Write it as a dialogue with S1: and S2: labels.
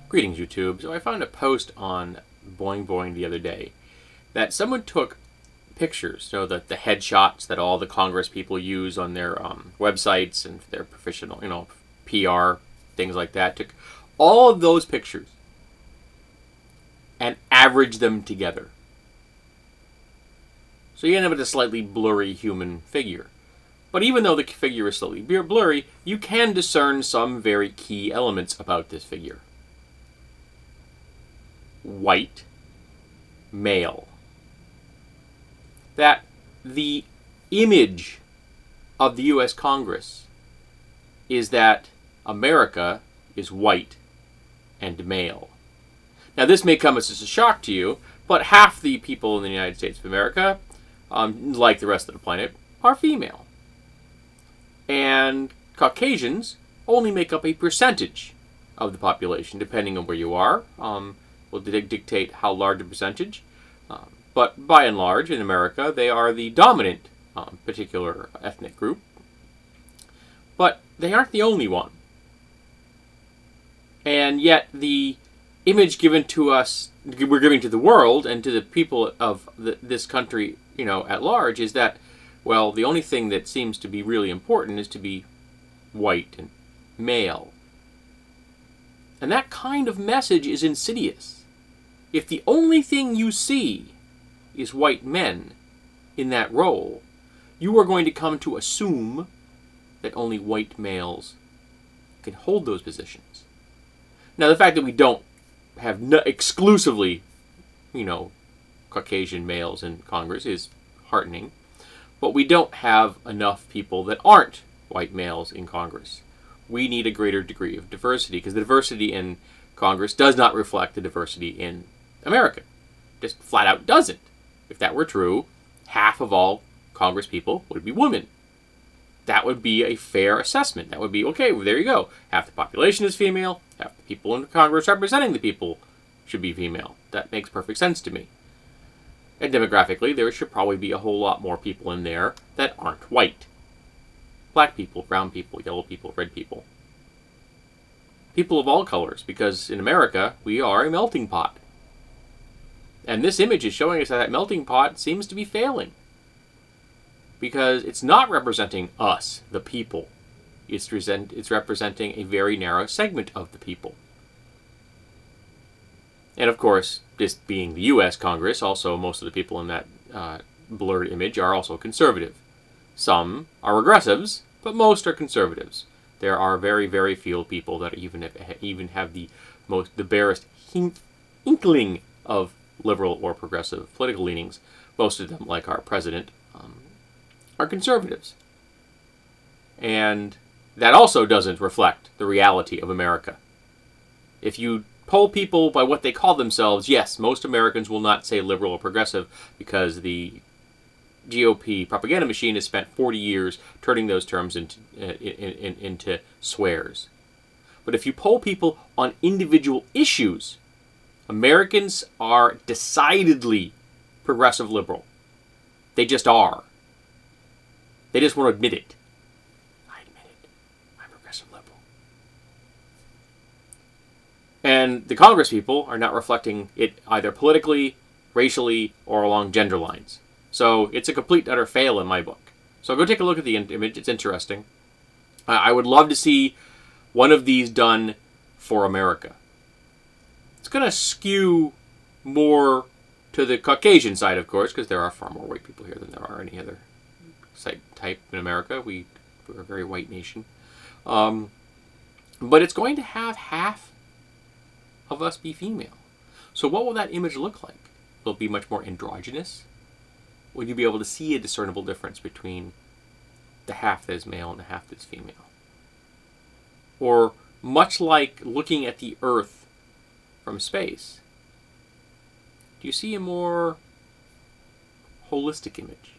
S1: Greetings, YouTube. So I found a post on Boing Boing the other day that someone took pictures, so that the headshots that all the Congress people use on their websites and their professional, PR, things like that, took all of those pictures and averaged them together. So you end up with a slightly blurry human figure. But even though the figure is slightly blurry, you can discern some very key elements about this figure. White, male. That the image of the U.S. Congress is that America is white and male. Now, this may come as a shock to you, but half the people in the United States of America, like the rest of the planet, are female. And Caucasians only make up a percentage of the population, depending on where you are. Will dictate how large a percentage. But by and large, in America, they are the dominant particular ethnic group. But they aren't the only one. And yet the image given to us, we're giving to the world and to the people of this country, at large, is that, well, the only thing that seems to be really important is to be white and male. And that kind of message is insidious. If the only thing you see is white men in that role, you are going to come to assume that only white males can hold those positions. Now, the fact that we don't have exclusively, Caucasian males in Congress is heartening, but we don't have enough people that aren't white males in Congress. We need a greater degree of diversity, because the diversity in Congress does not reflect the diversity in America. Just flat out doesn't. If that were true, half of all Congress people would be women. That would be a fair assessment. That would be, okay, well, there you go. Half the population is female, half the people in Congress representing the people should be female. That makes perfect sense to me. And demographically, there should probably be a whole lot more people in there that aren't white. Black people, brown people, yellow people, red people. People of all colors, because in America, we are a melting pot. And this image is showing us that melting pot seems to be failing. Because it's not representing us, the people. It's representing a very narrow segment of the people. And of course, this being the U.S. Congress, also most of the people in that blurred image are also conservative. Some are progressives, but most are conservatives. There are very, very few people that even have the barest inkling of liberal or progressive political leanings. Most of them, like our president, are conservatives. And that also doesn't reflect the reality of America. If you poll people by what they call themselves, yes, most Americans will not say liberal or progressive, because the GOP propaganda machine has spent 40 years turning those terms into swears. But if you poll people on individual issues, Americans are decidedly progressive liberal. They just are. They just won't admit it. I admit it. I'm progressive liberal. And the Congress people are not reflecting it either politically, racially, or along gender lines. So it's a complete utter fail in my book. So go take a look at the image. It's interesting. I would love to see one of these done for America. It's going to skew more to the Caucasian side, of course, because there are far more white people here than there are any other type in America. We're a very white nation. But it's going to have half of us be female. So what will that image look like? Will it be much more androgynous? Will you be able to see a discernible difference between the half that is male and the half that is female? Or much like looking at the Earth from space, do you see a more holistic image?